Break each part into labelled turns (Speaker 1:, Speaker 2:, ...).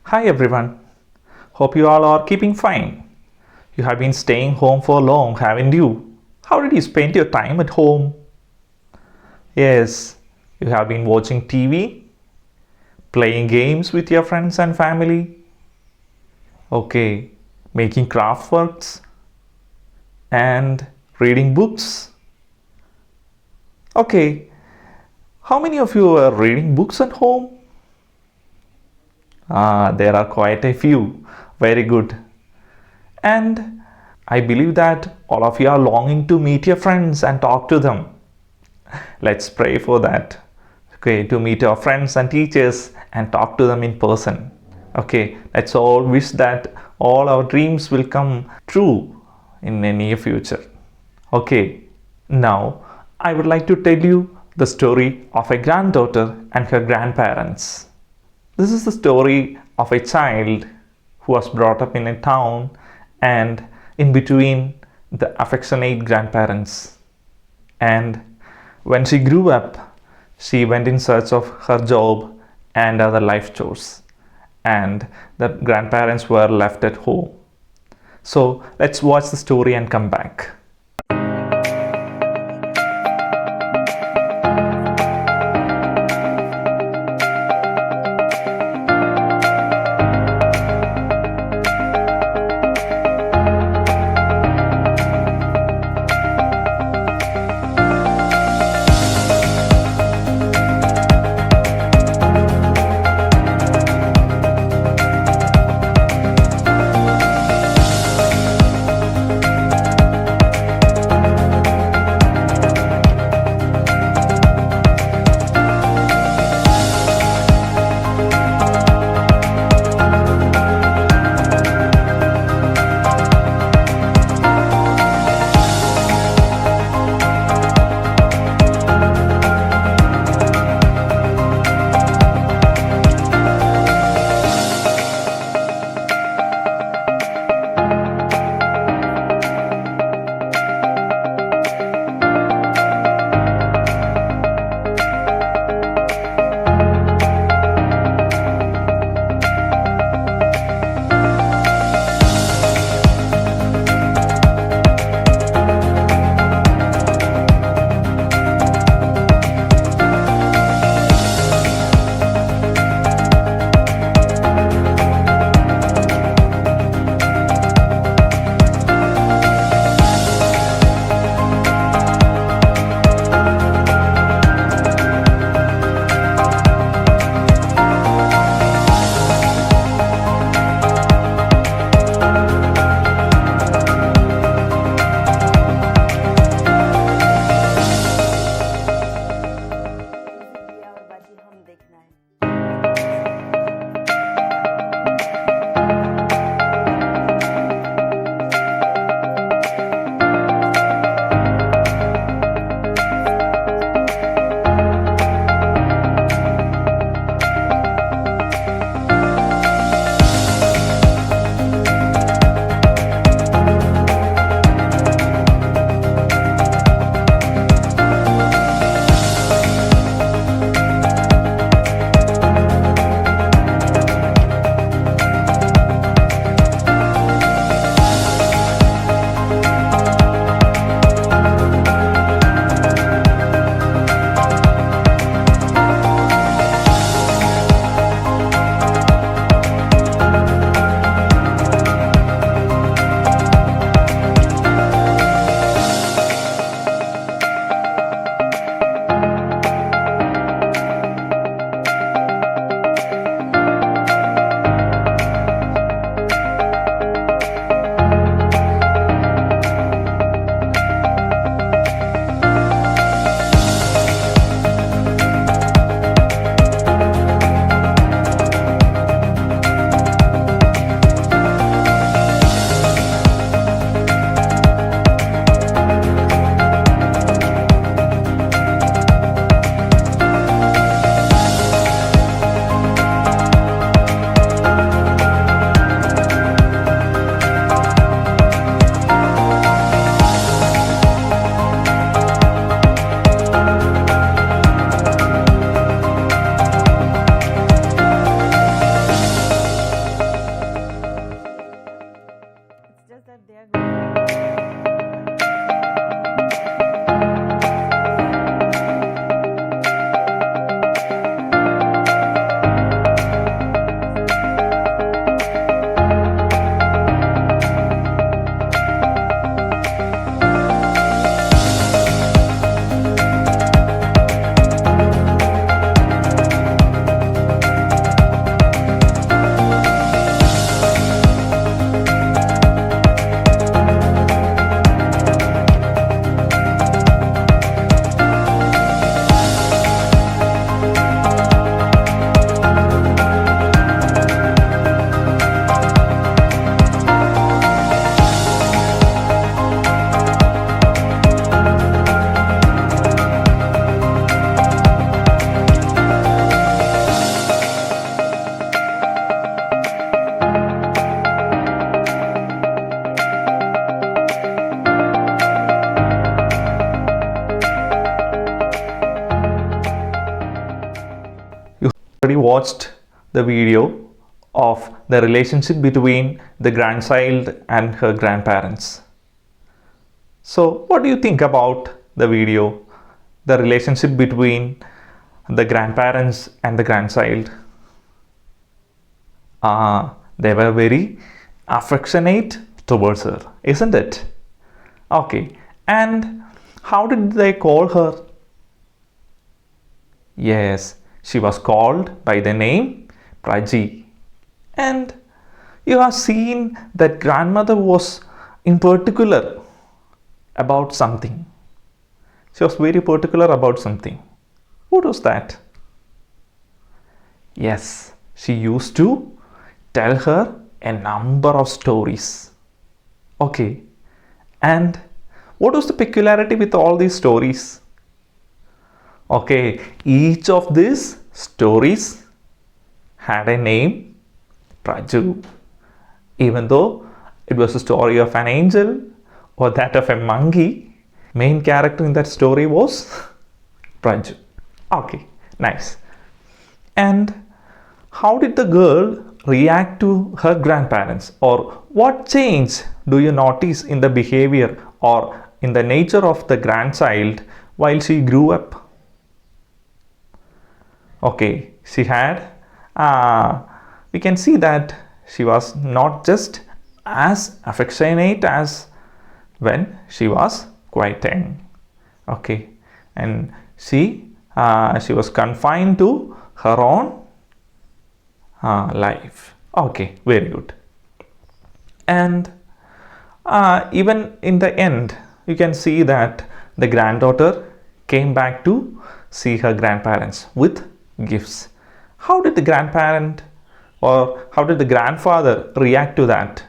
Speaker 1: Hi everyone. Hope you all are keeping fine. You have been staying home for long, haven't you? How did you spend your time at home? Yes, you have been watching TV, playing games with your friends and family. Okay, making craft works and reading books. Okay, how many of you are reading books at home? There are quite a few. Very good. And I believe that all of you are longing to meet your friends and talk to them. Let's pray for that. Okay, to meet our friends and teachers and talk to them in person. Okay, let's all wish that all our dreams will come true in the near future. Okay, now I would like to tell you the story of a granddaughter and her grandparents. This is the story of a child who was brought up in a town and in between the affectionate grandparents. And when she grew up, she went in search of her job and other life chores, and the grandparents were left at home. So let's watch the story and come back. watched the video of the relationship between the grandchild and her grandparents. So what do you think about the video, the relationship between the grandparents and the grandchild? They were very affectionate towards her, isn't it? Okay, and how did they call her? Yes, she was called by the name Praji. And you have seen that grandmother was in particular about something. She was very particular about something. What was that? Yes, she used to tell her a number of stories. Okay, and what was the peculiarity with all these stories? Okay, each of these stories had a name, Raju. Even though it was a story of an angel or that of a monkey, main character in that story was Raju. Okay, nice. And how did the girl react to her grandparents, or what change do you notice in the behavior or in the nature of the grandchild while she grew up? Okay, she had, we can see that she was not just as affectionate as when she was quite young. Okay, and she was confined to her own life. Okay, very good. And even in the end, you can see that the granddaughter came back to see her grandparents with gifts. How did the grandparent or how did the grandfather react to that?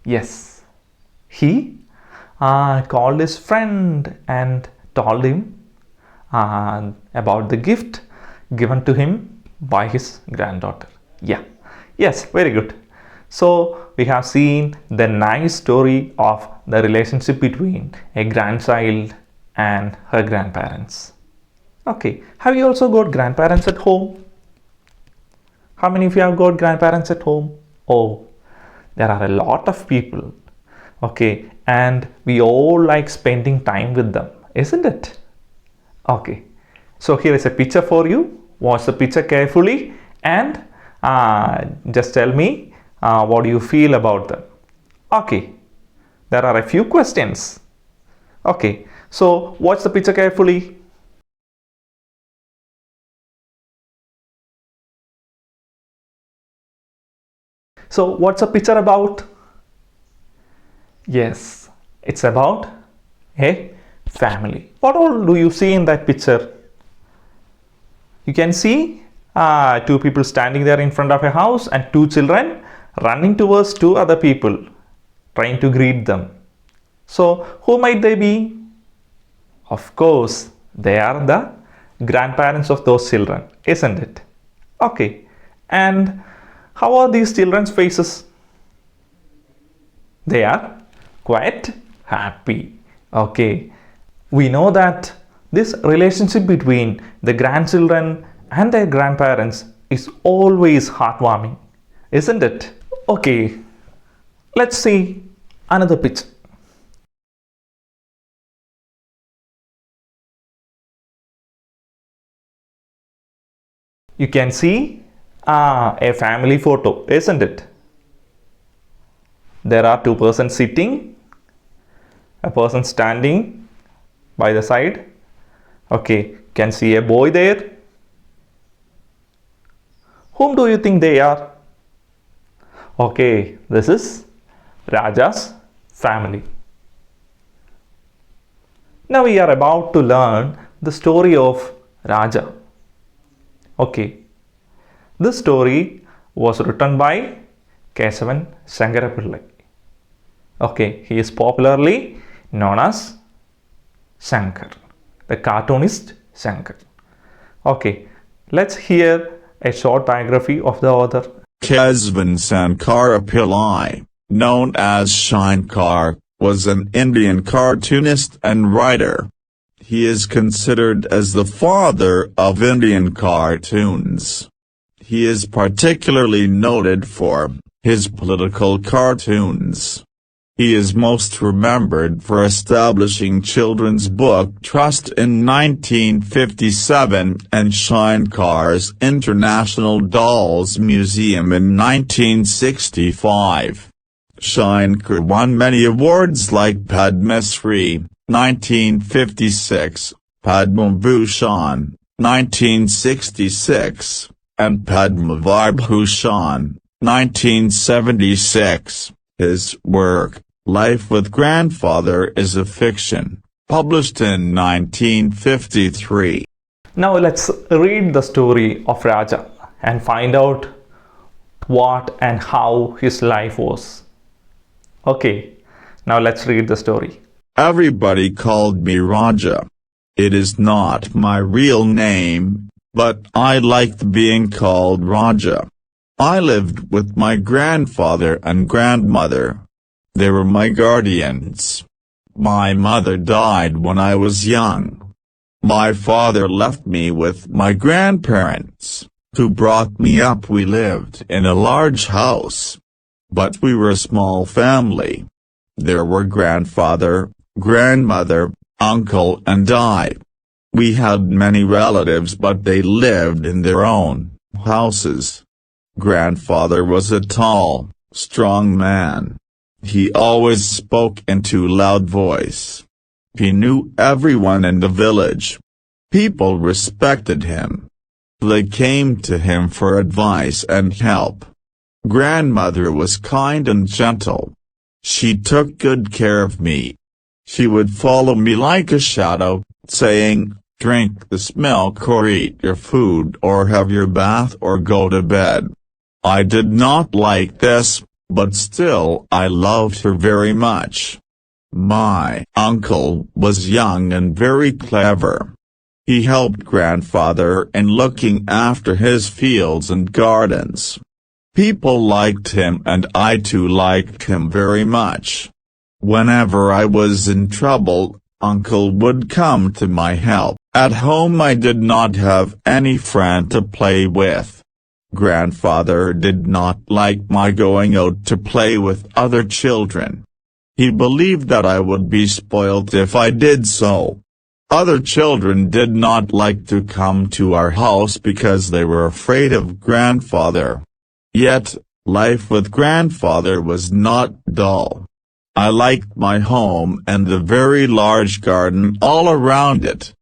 Speaker 1: Yes, he called his friend and told him about the gift given to him by his granddaughter. Yeah, yes, very good. So we have seen the nice story of the relationship between a grandchild and her grandparents. Okay, have you also got grandparents at home? How many of you have got grandparents at home? Oh, there are a lot of people. Okay, and we all like spending time with them, isn't it? Okay, so here is a picture for you. Watch the picture carefully and just tell me what do you feel about them. Okay, there are a few questions. Okay, so watch the picture carefully. So what's the picture about? Yes, it's about a family. What all do you see in that picture? You can see two people standing there in front of a house and two children running towards two other people trying to greet them. So who might they be? Of course, they are the grandparents of those children, isn't it? Okay, and how are these children's faces? They are quite happy. Okay, we know that this relationship between the grandchildren and their grandparents is always heartwarming, isn't it? Okay, let's see another picture. You can see a family photo, isn't it? There are two persons sitting, a person standing by the side. Okay, can see a boy there. Whom do you think they are? Okay, this is Raja's family. Now we are about to learn the story of Raja. Okay, this story was written by Kesavan Shankarapillai. Okay, he is popularly known as Shankar, the cartoonist Shankar. Okay, let's hear a short biography of the author.
Speaker 2: Kesavan Shankarapillai, known as Shankar, was an Indian cartoonist and writer. He is considered as the father of Indian cartoons. He is particularly noted for his political cartoons. He is most remembered for establishing Children's Book Trust in 1957 and Shinkar's International Dolls Museum in 1965. Shinkar won many awards like Padma Shri, 1956, Padma Bhushan, 1966, and Padma Vibhushan, 1976. His work, Life with Grandfather, is a fiction, published in 1953.
Speaker 1: Now let's read the story of Raja and find out what and how his life was. Okay, now let's read the story.
Speaker 2: Everybody called me Raja. It is not my real name, but I liked being called Raja. I lived with my grandfather and grandmother. They were my guardians. My mother died when I was young. My father left me with my grandparents, who brought me up. We lived in a large house, but we were a small family. There were grandfather, grandmother, uncle and I. We had many relatives, but they lived in their own houses. Grandfather was a tall, strong man. He always spoke in a loud voice. He knew everyone in the village. People respected him. They came to him for advice and help. Grandmother was kind and gentle. She took good care of me. She would follow me like a shadow, saying, "Drink this milk or eat your food or have your bath or go to bed." I did not like this, but still I loved her very much. My uncle was young and very clever. He helped grandfather in looking after his fields and gardens. People liked him and I too liked him very much. Whenever I was in trouble, uncle would come to my help. At home I did not have any friend to play with. Grandfather did not like my going out to play with other children. He believed that I would be spoiled if I did so. Other children did not like to come to our house because they were afraid of grandfather. Yet, life with grandfather was not dull. I liked my home and the very large garden all around it.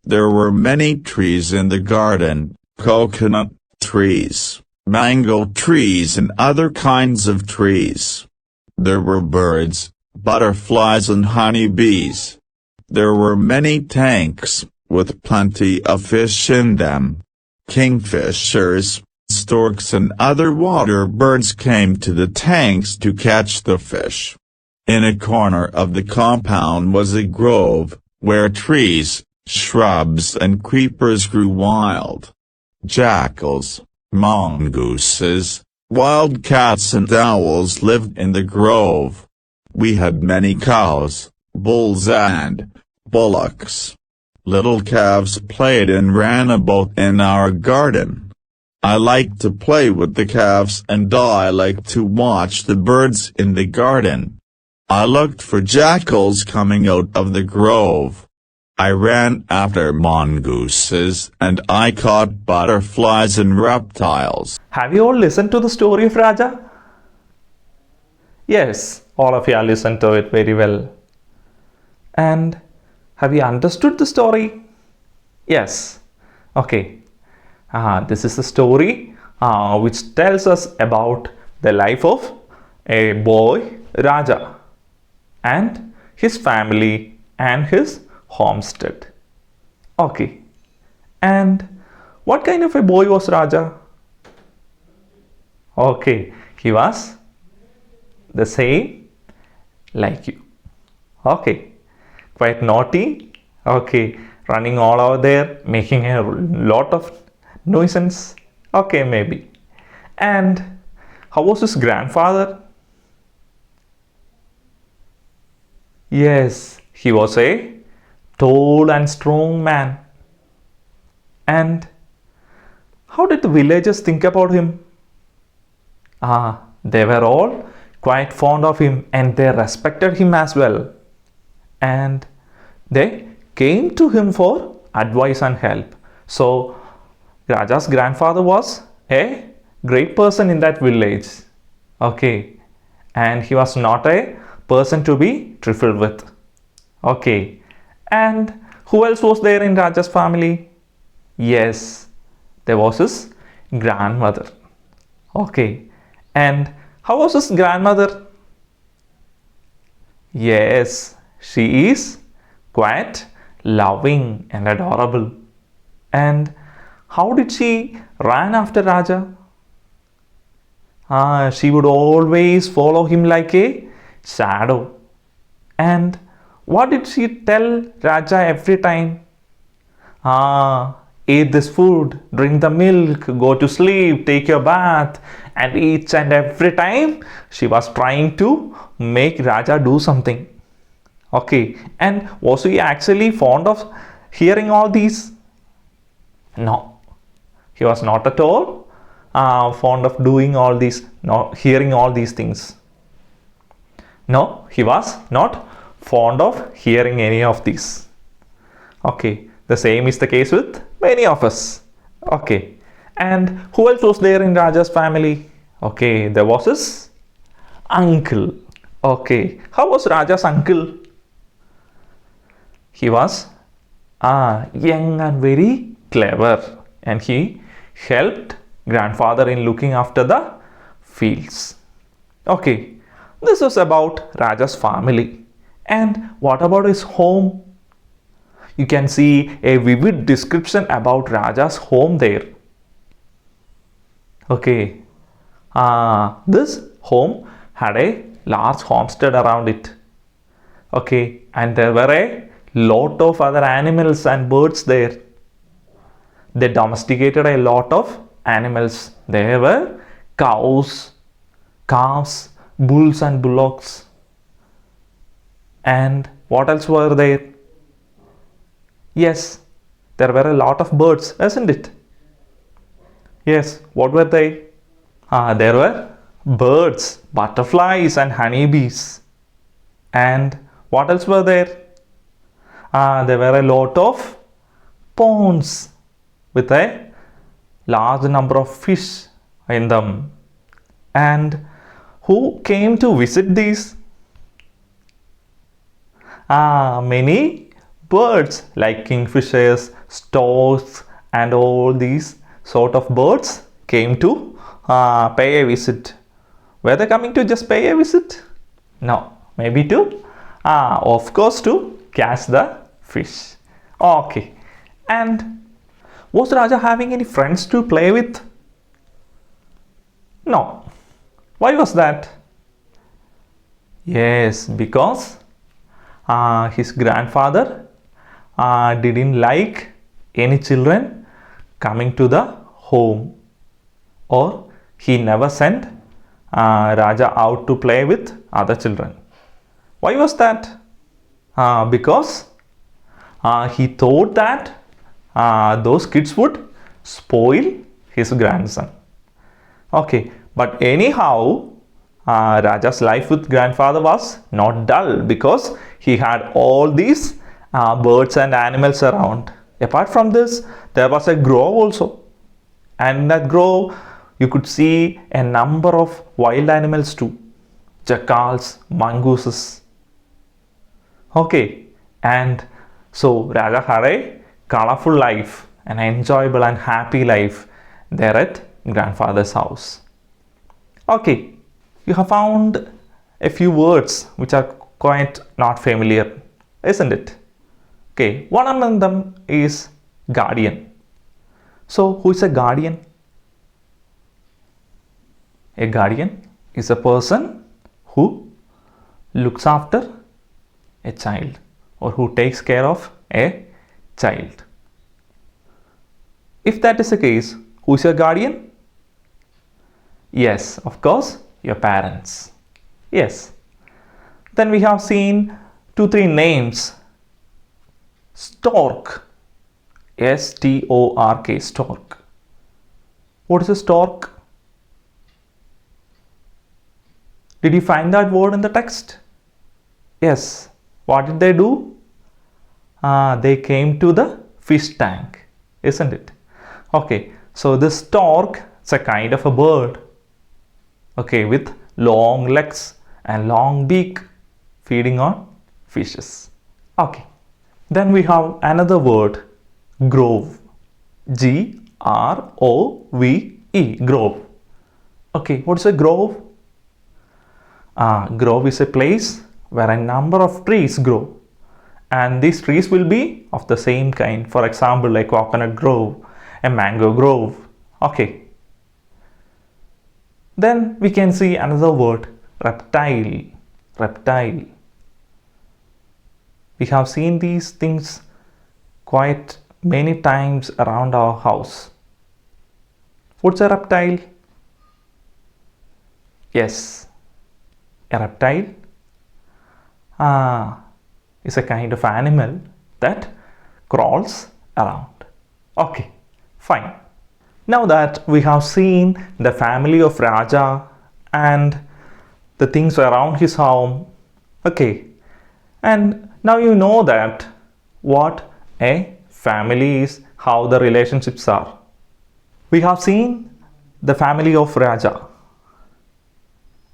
Speaker 2: There were many trees in the garden, coconut trees, mango trees and other kinds of trees. There were birds, butterflies and honeybees. There were many tanks, with plenty of fish in them. Kingfishers, storks and other water birds came to the tanks to catch the fish. In a corner of the compound was a grove, where trees, shrubs and creepers grew wild. Jackals, mongooses, wild cats and owls lived in the grove. We had many cows, bulls and bullocks. Little calves played and ran about in our garden. I liked to play with the calves and I liked to watch the birds in the garden. I looked for jackals coming out of the grove. I ran after mongooses and I caught butterflies and reptiles.
Speaker 1: Have you all listened to the story of Raja? Yes, all of you have listened to it very well. And have you understood the story? Yes. Okay. This is the story which tells us about the life of a boy, Raja, and his family and his homestead. Okay. And what kind of a boy was Raja? Okay, he was the same like you. Okay, quite naughty. Okay, running all over there, making a lot of nuisance. Okay, maybe. And how was his grandfather? Yes, he was a tall and strong man. And how did the villagers think about him? They were all quite fond of him and they respected him as well. And they came to him for advice and help. So Raja's grandfather was a great person in that village. Okay. And he was not a person to be trifled with. Okay. And who else was there in Raja's family? Yes, there was his grandmother. Okay. And how was his grandmother? Yes, she is quite loving and adorable. And how did she run after Raja? She would always follow him like a shadow. And what did she tell Raja every time? Eat this food, drink the milk, go to sleep, take your bath. And each and every time she was trying to make Raja do something. Okay, and was he actually fond of hearing all these? No, he was not at all fond of doing all these, hearing all these things. No, he was not fond of hearing any of these. Okay, the same is the case with many of us. Okay, and who else was there in Raja's family? Okay, there was his uncle. Okay, how was Raja's uncle? He was young and very clever, and he helped grandfather in looking after the fields. Okay, this was about Raja's family. And what about his home? You can see a vivid description about Raja's home there. Okay, this home had a large homestead around it. Okay, and there were a lot of other animals and birds there. They domesticated a lot of animals. There were cows, calves, bulls and bullocks. And what else were there? Yes, there were a lot of birds, isn't it? Yes, what were they? There were birds, butterflies and honeybees. And what else were there? There were a lot of ponds with a large number of fish in them. And who came to visit these? Many birds like kingfishers, storks and all these sort of birds came to pay a visit. Were they coming to just pay a visit? No, maybe to, of course, to catch the fish. Okay, and was Raja having any friends to play with? No. Why was that? Yes, because his grandfather didn't like any children coming to the home, or he never sent Raja out to play with other children. Why was that? Because he thought that those kids would spoil his grandson. Okay, but anyhow, Raja's life with grandfather was not dull because he had all these birds and animals around. Apart from this, there was a grove also. And in that grove, you could see a number of wild animals too. Jackals, mongooses. Okay, and so Raja had a colorful life, an enjoyable and happy life there at grandfather's house. Okay, you have found a few words which are quite not familiar, isn't it? Okay, one among them is guardian. So, who is a guardian? A guardian is a person who looks after a child or who takes care of a child. If that is the case, who is your guardian? Yes, of course, your parents. Yes. Then we have seen 2-3 names. Stork. S-T-O-R-K, stork. What is a stork? Did you find that word in the text? Yes. What did they do? They came to the fish tank, isn't it? Okay, so this stork is a kind of a bird, okay, with long legs and long beak, feeding on fishes. Okay, then we have another word, grove. G-R-O-V-E, grove. Okay, what is a grove? Grove is a place where a number of trees grow, and these trees will be of the same kind. For example, like coconut grove, a mango grove. Okay. Then we can see another word, reptile. Reptile. We have seen these things quite many times around our house. What's a reptile? Yes, a reptile is a kind of animal that crawls around. Okay, fine. Now that we have seen the family of Raja and the things around his home, okay, and now you know that what a family is, how the relationships are. We have seen the family of Raja.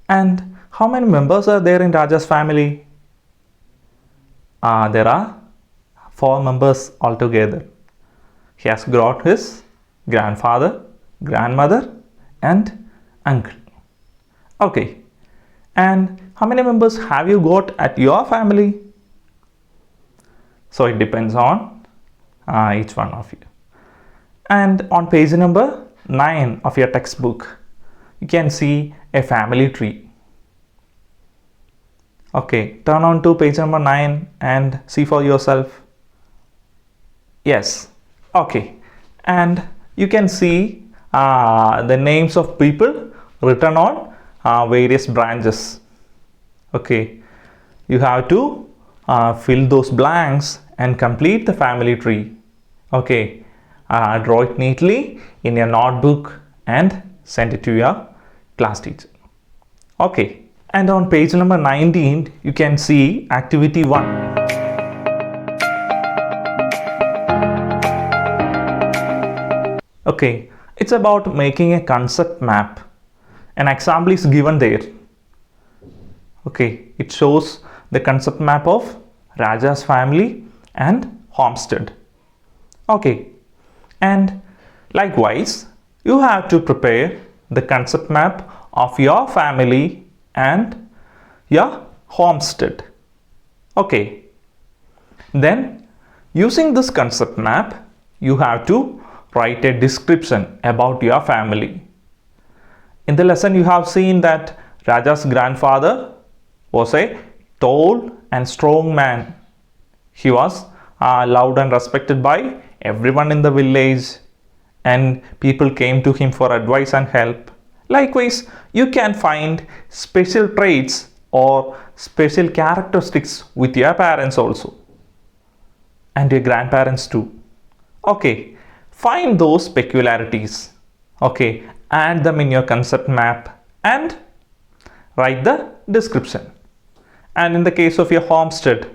Speaker 1: And how many members are there in Raja's family? There are 4 members altogether. He has got his grandfather, grandmother, and uncle. Okay. And how many members have you got at your family? So it depends on each one of you. And on page number 9 of your textbook, you can see a family tree. Okay, turn on to page number 9 and see for yourself. Yes, okay. And you can see the names of people written on various branches. Okay, you have to fill those blanks and complete the family tree. Okay, draw it neatly in your notebook and send it to your class teacher. Okay, and on page number 19 you can see activity 1. Okay, it's about making a concept map. An example is given there. Okay, it shows the concept map of Raja's family and homestead. Okay, and likewise you have to prepare the concept map of your family and your homestead. Okay, then using this concept map you have to write a description about your family. In the lesson you have seen that Raja's grandfather was a tall and strong man. He was loved and respected by everyone in the village, and people came to him for advice and help. Likewise, you can find special traits or special characteristics with your parents also, and your grandparents too. Okay, find those peculiarities. Okay, add them in your concept map and write the description. And in the case of your homestead,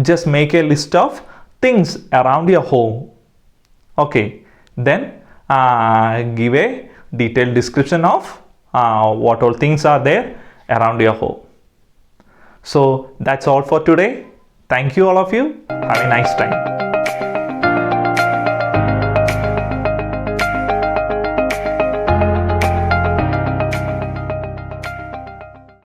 Speaker 1: just make a list of things around your home. Okay, then give a detailed description of what all things are there around your home. So that's all for today. Thank you all of you. Have a nice time.